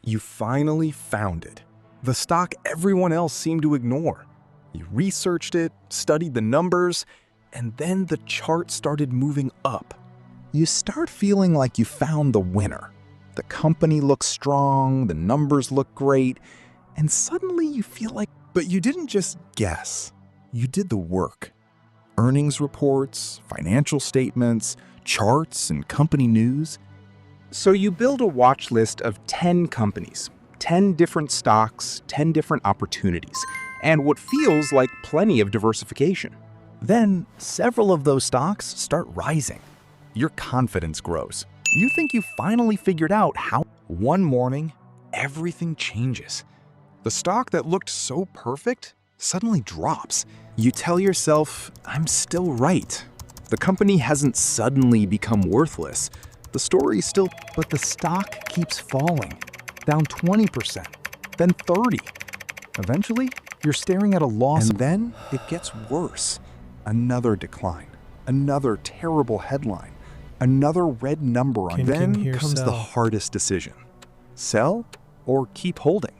You finally found it. The stock everyone else seemed to ignore. You researched it, studied the numbers, and then the chart started moving up. You start feeling like you found the winner. The company looks strong, the numbers look great, and suddenly you feel like... But you didn't just guess. You did the work. Earnings reports, financial statements, charts, and company news. So you build a watch list of 10 companies, 10 different stocks, 10 different opportunities, and what feels like plenty of diversification. Then, several of those stocks start rising. Your confidence grows. You think you finally figured out how... One morning, everything changes. The stock that looked so perfect suddenly drops. You tell yourself, I'm still right. The company hasn't suddenly become worthless. The story's still... But the stock keeps falling, down 20%, then 30%. Eventually, you're staring at a loss. And then it gets worse. Another decline, another terrible headline, another red number on. Then comes the hardest decision. Sell or keep holding?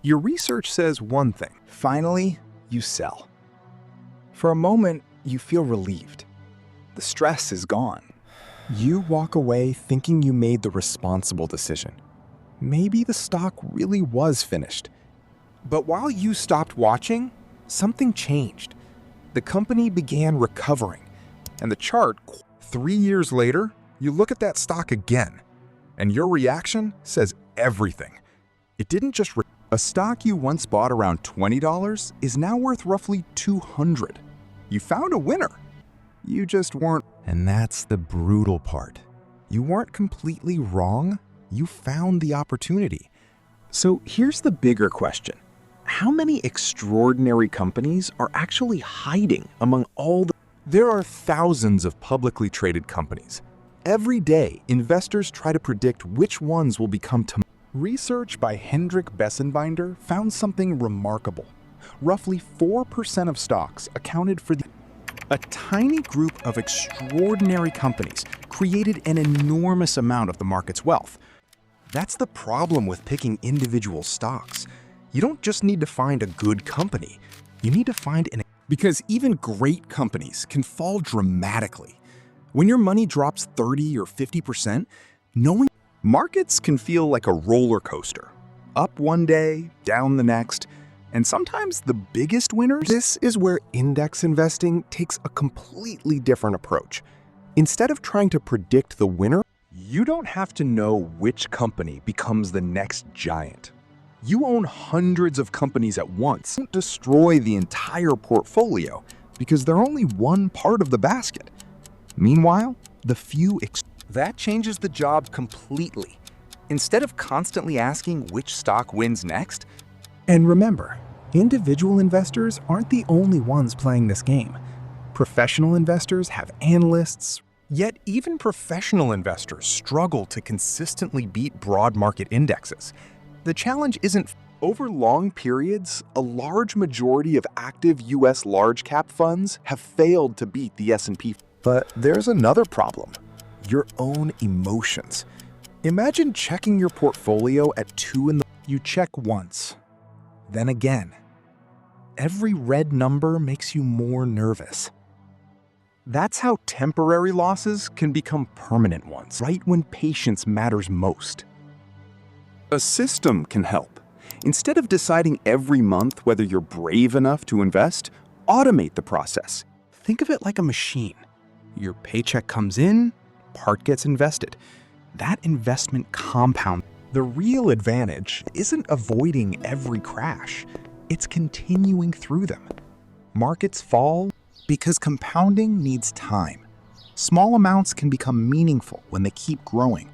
Your research says one thing. Finally, you sell. For a moment, you feel relieved. The stress is gone. You walk away thinking you made the responsible decision. Maybe the stock really was finished. But while you stopped watching, something changed. The company began recovering, and the chart... 3 years later, you look at that stock again, and your reaction says everything. It didn't just... A stock you once bought around $20 is now worth roughly $200. You found a winner. You just weren't... And that's the brutal part. You weren't completely wrong. You found the opportunity. So here's the bigger question. How many extraordinary companies are actually hiding among all the... There are thousands of publicly traded companies. Every day, investors try to predict which ones will become tomorrow. Research by Hendrik Bessembinder found something remarkable. Roughly 4% of stocks accounted for a tiny group of extraordinary companies created an enormous amount of the market's wealth. That's the problem with picking individual stocks. You don't just need to find a good company. You need to find an... Because even great companies can fall dramatically. When your money drops 30 or 50%, knowing... Markets can feel like a roller coaster. Up one day, down the next, and sometimes the biggest winners. This is where index investing takes a completely different approach. Instead of trying to predict the winner, you don't have to know which company becomes the next giant. You own hundreds of companies at once. Don't destroy the entire portfolio because they're only one part of the basket. Meanwhile, the few... That changes the job completely. Instead of constantly asking which stock wins next. And remember, individual investors aren't the only ones playing this game. Professional investors have analysts. Yet even professional investors struggle to consistently beat broad market indexes. The challenge isn't... Over long periods, a large majority of active US large-cap funds have failed to beat the S&P. But there's another problem. Your own emotions. Imagine checking your portfolio at 2 in the... You check once, then again. Every red number makes you more nervous. That's how temporary losses can become permanent ones, right when patience matters most. A system can help. Instead of deciding every month whether you're brave enough to invest, automate the process. Think of it like a machine. Your paycheck comes in, part gets invested. That investment compounds. The real advantage isn't avoiding every crash. It's continuing through them. Markets fall because compounding needs time. Small amounts can become meaningful when they keep growing.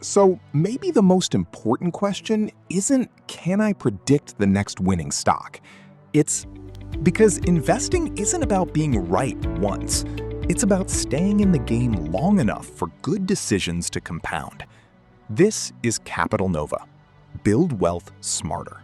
So maybe the most important question isn't, can I predict the next winning stock? It's because investing isn't about being right once. It's about staying in the game long enough for good decisions to compound. This is Capital Nova. Build wealth smarter.